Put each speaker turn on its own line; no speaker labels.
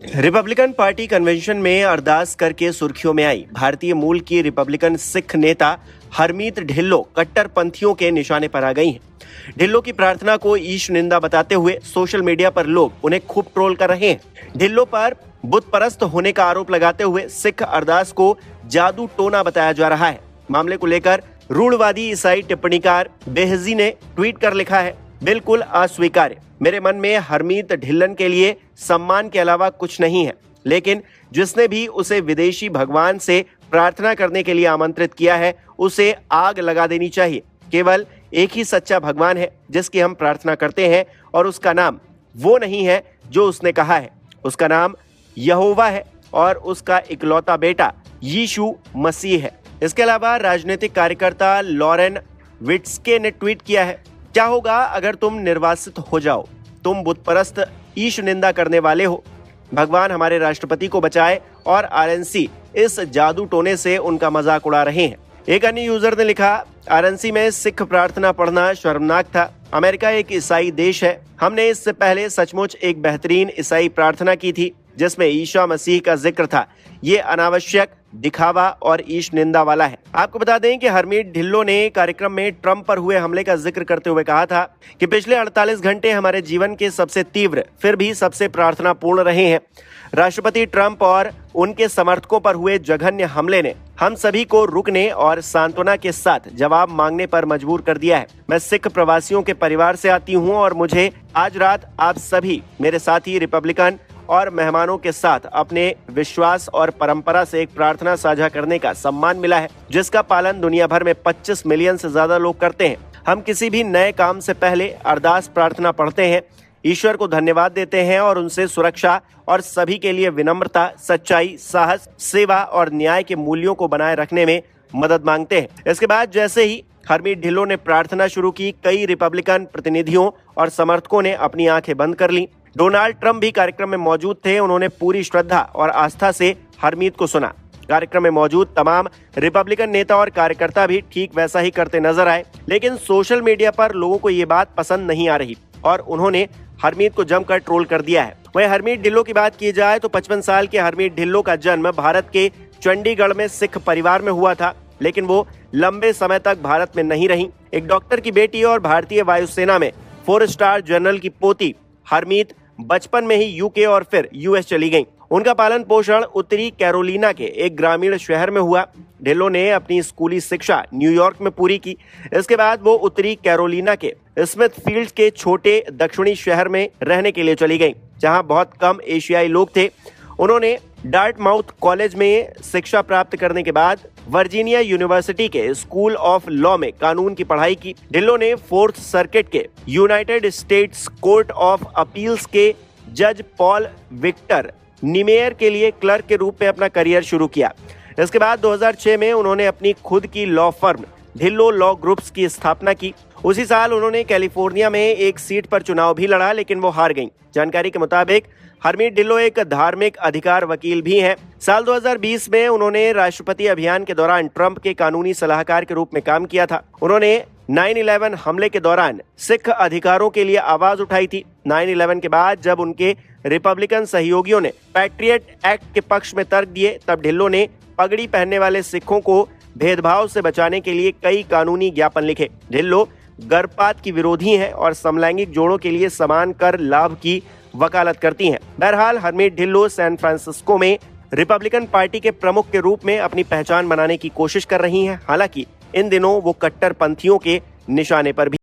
Republican party convention में अरदास करके सुर्खियों में आई भारतीय मूल की रिपब्लिकन सिख नेता हरमीत ढिल्लो कट्टरपंथियों के निशाने पर आ गई हैं। ढिल्लो की प्रार्थना को ईश निंदा बताते हुए सोशल मीडिया पर लोग उन्हें खूब ट्रोल कर रहे हैं। ढिल्लो पर बुत परस्त होने का आरोप लगाते हुए सिख अरदास को जादू टोना बताया जा रहा है। मामले को लेकर रूढ़वादी ईसाई टिप्पणीकार बेहजी ने ट्वीट कर लिखा है, बिल्कुल अस्वीकार्य। मेरे मन में हरमीत ढिल्लन के लिए सम्मान के अलावा कुछ नहीं है, लेकिन जिसने भी उसे विदेशी भगवान से प्रार्थना करने के लिए आमंत्रित किया है उसे आग लगा देनी चाहिए। केवल एक ही सच्चा भगवान है जिसकी हम प्रार्थना करते हैं और उसका नाम वो नहीं है जो उसने कहा है। उसका नाम यहोवा है और उसका इकलौता बेटा यीशु मसीह है। इसके अलावा राजनीतिक कार्यकर्ता लॉरेन विट्स्के ने ट्वीट किया है, क्या होगा अगर तुम निर्वासित हो जाओ? तुम बुतपरस्त ईश निंदा करने वाले हो। भगवान हमारे राष्ट्रपति को बचाए और आरएनसी इस जादू टोने से उनका मजाक उड़ा रहे हैं। एक अन्य यूजर ने लिखा, आरएनसी में सिख प्रार्थना पढ़ना शर्मनाक था। अमेरिका एक ईसाई देश है। हमने इससे पहले सचमुच एक बेहतरीन ईसाई प्रार्थना की थी जिसमें ईसा मसीह का जिक्र था। ये अनावश्यक दिखावा और ईश निंदा वाला है। आपको बता दें कि हरमीत ढिल्लो ने कार्यक्रम में ट्रंप पर हुए हमले का जिक्र करते हुए कहा था कि पिछले 48 घंटे हमारे जीवन के सबसे तीव्र फिर भी सबसे प्रार्थनापूर्ण रहे हैं। राष्ट्रपति ट्रंप और उनके समर्थकों पर हुए जघन्य हमले ने हम सभी को रुकने और सांत्वना के साथ जवाब मांगने पर मजबूर कर दिया है। मैं सिख प्रवासियों के परिवार से आती हूँ और मुझे आज रात आप सभी मेरे साथी रिपब्लिकन और मेहमानों के साथ अपने विश्वास और परंपरा से एक प्रार्थना साझा करने का सम्मान मिला है, जिसका पालन दुनिया भर में 25 मिलियन से ज्यादा लोग करते हैं। हम किसी भी नए काम से पहले अरदास प्रार्थना पढ़ते हैं, ईश्वर को धन्यवाद देते हैं और उनसे सुरक्षा और सभी के लिए विनम्रता, सच्चाई, साहस, सेवा और न्याय के मूल्यों को बनाए रखने में मदद मांगते हैं। इसके बाद जैसे ही हरमीत ढिल्लो ने प्रार्थना शुरू की, कई रिपब्लिकन प्रतिनिधियों और समर्थकों ने अपनी आंखें बंद कर ली। डोनाल्ड ट्रंप भी कार्यक्रम में मौजूद थे। उन्होंने पूरी श्रद्धा और आस्था से हरमीत को सुना। कार्यक्रम में मौजूद तमाम रिपब्लिकन नेता और कार्यकर्ता भी ठीक वैसा ही करते नजर आए, लेकिन सोशल मीडिया पर लोगों को ये बात पसंद नहीं आ रही और उन्होंने हरमीत को जमकर ट्रोल कर दिया है। वहीं हरमीत ढिल्लो की बात की जाए तो 55 साल के हरमीत ढिल्लो का जन्म भारत के चंडीगढ़ में सिख परिवार में हुआ था, लेकिन वो लंबे समय तक भारत में नहीं रही। एक डॉक्टर की बेटी और भारतीय वायुसेना में 4 स्टार जनरल की पोती हरमीत बचपन में ही यूके और फिर यूएस चली गईं। उनका पालन पोषण उत्तरी कैरोलिना के एक ग्रामीण शहर में हुआ। ढिल्लो ने अपनी स्कूली शिक्षा न्यूयॉर्क में पूरी की। इसके बाद वो उत्तरी कैरोलिना के स्मिथफील्ड के छोटे दक्षिणी शहर में रहने के लिए चली गईं, जहां बहुत कम एशियाई लोग थे। उन्होंने डार्टमाउथ कॉलेज में शिक्षा प्राप्त करने के बाद वर्जीनिया यूनिवर्सिटी के स्कूल ऑफ लॉ में कानून की पढ़ाई की। ढिल्लो ने 4th सर्किट के United states court of appeals के जज पॉल विक्टर निमेयर के लिए क्लर्क के रूप में अपना करियर शुरू किया। इसके बाद 2006 में उन्होंने अपनी खुद की law firm Dhillon law groups की स्थापना की। उसी साल उन्होंने कैलिफोर्निया में एक सीट पर चुनाव भी लड़ा, लेकिन वो हार गईं। जानकारी के मुताबिक हरमीत ढिल्लो एक धार्मिक अधिकार वकील भी हैं। साल 2020 में उन्होंने राष्ट्रपति अभियान के दौरान ट्रंप के कानूनी सलाहकार के रूप में काम किया था। उन्होंने 9/11 हमले के दौरान सिख अधिकारों के लिए आवाज उठाई थी। 9/11 के बाद जब उनके रिपब्लिकन सहयोगियों ने पैट्रियट एक्ट के पक्ष में तर्क दिए, तब ढिल्लो ने पगड़ी पहनने वाले सिखों को भेदभाव से बचाने के लिए कई कानूनी ज्ञापन लिखे। ढिल्लो गर्भपात की विरोधी हैं और समलैंगिक जोड़ों के लिए समान कर लाभ की वकालत करती हैं। बहरहाल हरमीत ढिल्लो सैन फ्रांसिस्को में रिपब्लिकन पार्टी के प्रमुख के रूप में अपनी पहचान बनाने की कोशिश कर रही हैं। हालांकि इन दिनों वो कट्टरपंथियों के निशाने पर भी